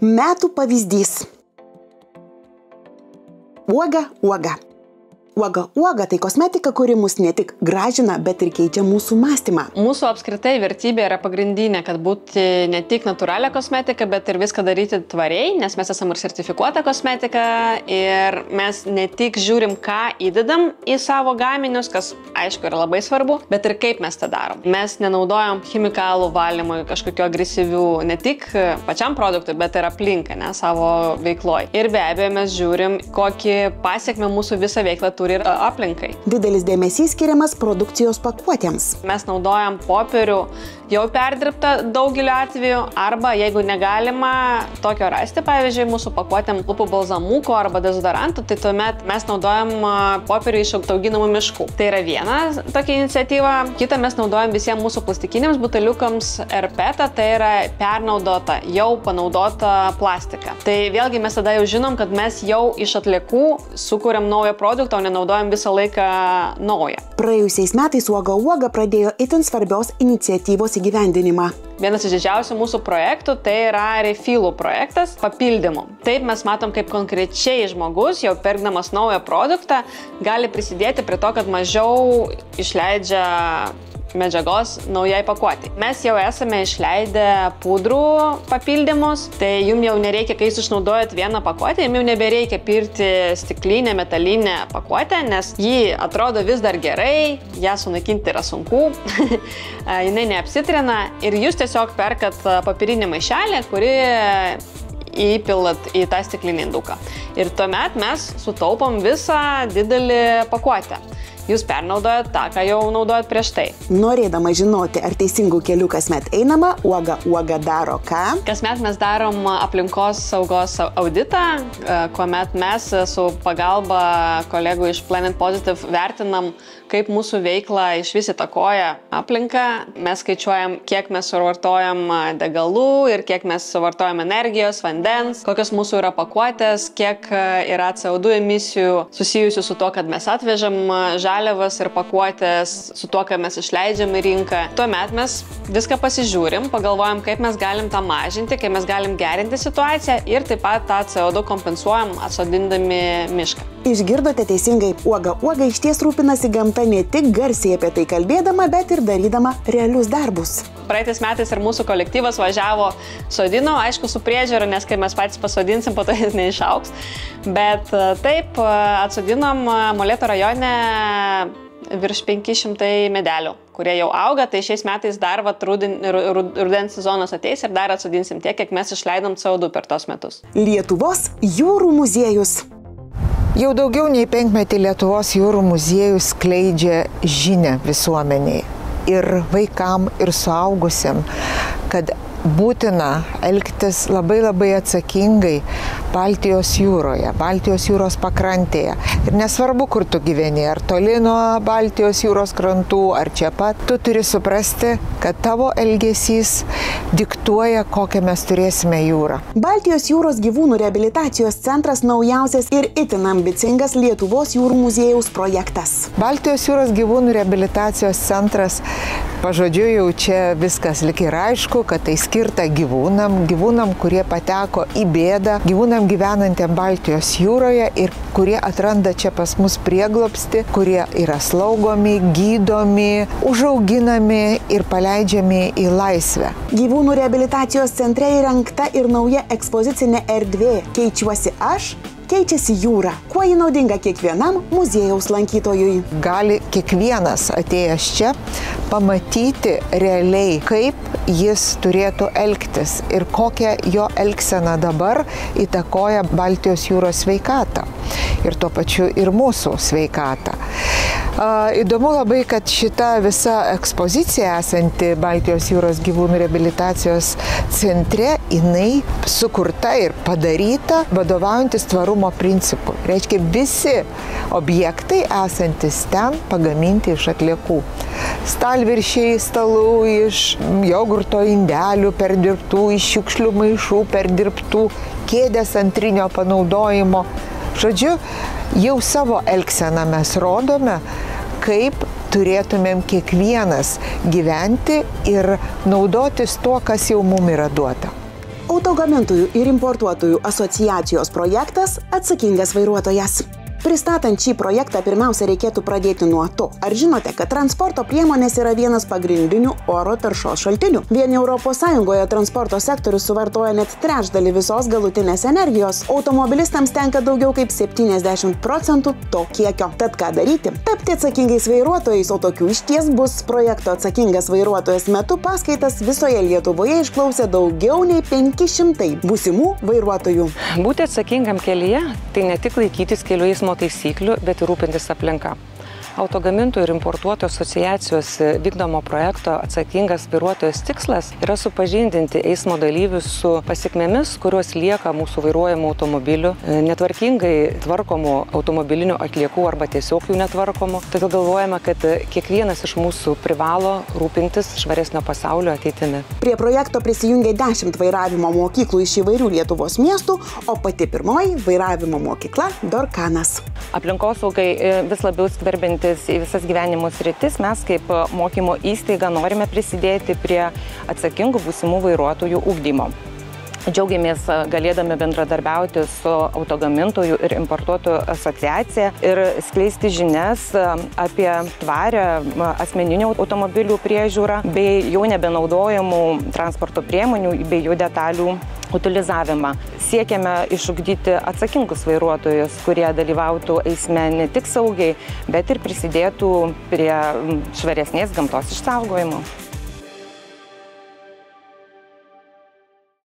Metų pavyzdys. Uoga, uoga. Uoga tai kosmetika, kuri mus ne tik gražina, bet ir keičia mūsų mąstymą. Mūsų apskritai vertybė yra pagrindinė, kad būti ne tik natūralią kosmetiką, bet ir viską daryti tvariai, nes mes esame ir sertifikuota kosmetika ir mes ne tik žiūrim, ką įdedam į savo gaminius, kas aišku yra labai svarbu, bet ir kaip mes tą darom. Mes nenaudojam chemikalų valymui, kažkokių agresyvių, ne tik pačiam produktui, bet ir aplinką, ne, savo veikloj. Ir be abejo mes žiūrim, kokį pasiekmę mūsų visą veiklą turi ir aplinkai. Didelis dėmesys skiriamas produkcijos pakuotėms. Mes naudojam popierių jau perdirbtą daugeliu atveju, arba jeigu negalima tokio rasti, pavyzdžiui, mūsų pakuotėm lūpų balzamuko arba dezodorantų, tai tuomet mes naudojam popierių iš auginamų miškų. Tai yra viena tokia iniciatyva. Kita, mes naudojam visiems mūsų plastikiniams buteliukams RPET, tai yra pernaudota, jau panaudota plastika. Tai vėlgi mes tada jau žinom, kad mes jau iš atliekų sukūrėm naują produktą, o nenaudojam visą laiką naują. Praėjusiais metais Uoga pradėjo itin svarbios iniciatyvos įgyvendinimą. Vienas iš didžiausių mūsų projektų tai yra refillų projektas papildymų. Taip mes matom, kaip konkrečiai žmogus, jau pirkdamas naują produktą, gali prisidėti prie to, kad mažiau išleidžia medžiagos naujai pakuotei. Mes jau esame išleidę pudrų papildymus, tai jums jau nereikia, kai jūs išnaudojat vieną pakuotę, jums jau nebereikia pirkti stiklinę, metalinę pakuotę, nes ji atrodo vis dar gerai, ją sunaikinti yra sunku, jinai neapsitrina ir jūs tiesiog perkat papirinį maišelį, kurį įpilat į tą stiklinį induką. Ir tuomet mes sutaupom visą didelį pakuotę. Jūs pernaudojat tą, ką jau naudojat prieš tai. Norėdama žinoti, ar teisingų kelių kasmet einama, Uoga daro ką? Kasmet mes darom aplinkos saugos auditą, kuomet mes su pagalba kolegų iš Planet Positive vertinam, kaip mūsų veikla iš vis įtakoja aplinką. Mes skaičiuojam, kiek mes suvartojam degalų ir kiek mes suvartojam energijos, vandens, kokios mūsų yra pakuotės, kiek yra CO2 emisijų susijusių su to, kad mes atvežam žaliavas ir pakuotės, su to, ką mes išleidžiam į rinką. Tuomet mes viską pasižiūrim, pagalvojam, kaip mes galim tą mažinti, kaip mes galim gerinti situaciją ir taip pat tą CO2 kompensuojam atsodindami mišką. Išgirdote teisingai, Uoga iš ties rūpinasi gamta ne tik garsiai apie tai kalbėdama, bet ir darydama realius darbus. Praeitais metais ir mūsų kolektyvas važiavo, sodino, aišku, su priežiūra, nes kai mes patys pasodinsim, po to jis neišauks. Bet taip, atsodinom Molėtų rajone virš 500 medelių, kurie jau auga, tai šiais metais dar rudens sezonas ateis ir dar atsodinsim tiek, kiek mes išleidom CO2 per tos metus. Lietuvos jūrų muziejus. Jau daugiau nei 5 metį Lietuvos jūrų muziejus skleidžia žinią visuomeniai ir vaikam, ir suaugusiam, kad būtina elgtis labai atsakingai Baltijos jūroje, Baltijos jūros pakrantėje. Ir nesvarbu, kur tu gyveni, ar toli nuo Baltijos jūros krantų, ar čia pat, tu turi suprasti, kad tavo elgesys diktuoja, kokią mes turėsime jūrą. Baltijos jūros gyvūnų reabilitacijos centras naujausias ir itin ambicingas Lietuvos jūrų muziejaus projektas. Baltijos jūros gyvūnų reabilitacijos centras, pažodžiu, jau čia viskas lyg ir aišku, kad tai skirta gyvūnam, kurie pateko į bėdą, gyvūnam gyvenantiem Baltijos jūroje ir kurie atranda čia pas mus prieglobstį, kurie yra slaugomi, gydomi, užauginami ir paleidžiami į laisvę. Gyvūnų reabilitacijos centre įrengta ir nauja ekspozicinė erdvė Keičiuosi aš, keičiasi jūra. Kuo ji naudinga kiekvienam muziejaus lankytojui? Gali kiekvienas atėjęs čia pamatyti realiai, kaip jis turėtų elgtis ir kokią jo elgseną dabar įtakoja Baltijos jūros sveikatą ir tuo pačiu ir mūsų sveikatą. Įdomu labai, kad šita visa ekspozicija esanti Baltijos jūros gyvūnų reabilitacijos centre, jinai sukurta ir padaryta vadovaujantis tvarumo principu. Reiškia, visi objektai esantis ten pagaminti iš atliekų. Stalviršiai stalų iš jogurto indelių perdirbtų, iš šiukšlių maišų perdirbtų, kėdės antrinio panaudojimo. Žodžiu, jau savo elgseną mes rodome, kaip turėtumėm kiekvienas gyventi ir naudotis tuo, kas jau mum yra duota. Autogamintojų ir importuotojų asociacijos projektas Atsakingas vairuotojas. Pristatant šį projektą pirmiausia reikėtų pradėti nuo to. Ar žinote, kad transporto priemonės yra vienas pagrindinių oro taršos šaltinių? Vien ES transporto sektorius suvartoja net trečdalį visos galutinės energijos. Automobilistams tenka daugiau kaip 70% to kiekio. Tad ką daryti? Tapti atsakingais vairuotojais, o tokių išties bus. Projekto Atsakingas vairuotojas metu paskaitas visoje Lietuvoje išklausė daugiau nei 500 būsimų vairuotojų. Būti atsakingam kelyje – tai ne tik laikytis kelių eismo taisyklių, bet ir rūpintis aplinka. Autogamintojų ir importuotojų asociacijos vykdomo projekto Atsakingas vairuotojas tikslas yra supažindinti eismo dalyvius su pasekmėmis, kurios lieka mūsų vairuojamų automobilių, netvarkingai tvarkomų automobilinių atliekų arba tiesiog jų netvarkomų. Todėl galvojame, kad kiekvienas iš mūsų privalo rūpintis švaresnio pasaulio ateitimi. Prie projekto prisijungė 10 vairavimo mokyklų iš įvairių Lietuvos miestų, o pati pirmoji vairavimo mokykla Dorkanas. Aplinkosaugai vis labiau skverbiantis į visas gyvenimo sritis, mes kaip mokymo įstaiga norime prisidėti prie atsakingų būsimų vairuotojų ugdymo. Džiaugiamės galėdami bendradarbiauti su autogamintojų ir importuotojų asociacija ir skleisti žinias apie tvarę asmeninių automobilių priežiūrą bei jau nebenaudojamų transporto priemonių bei jų detalių utilizavimą. Siekiame išugdyti atsakingus vairuotojus, kurie dalyvautų eisme ne tik saugiai, bet ir prisidėtų prie švaresnės gamtos išsaugojimo.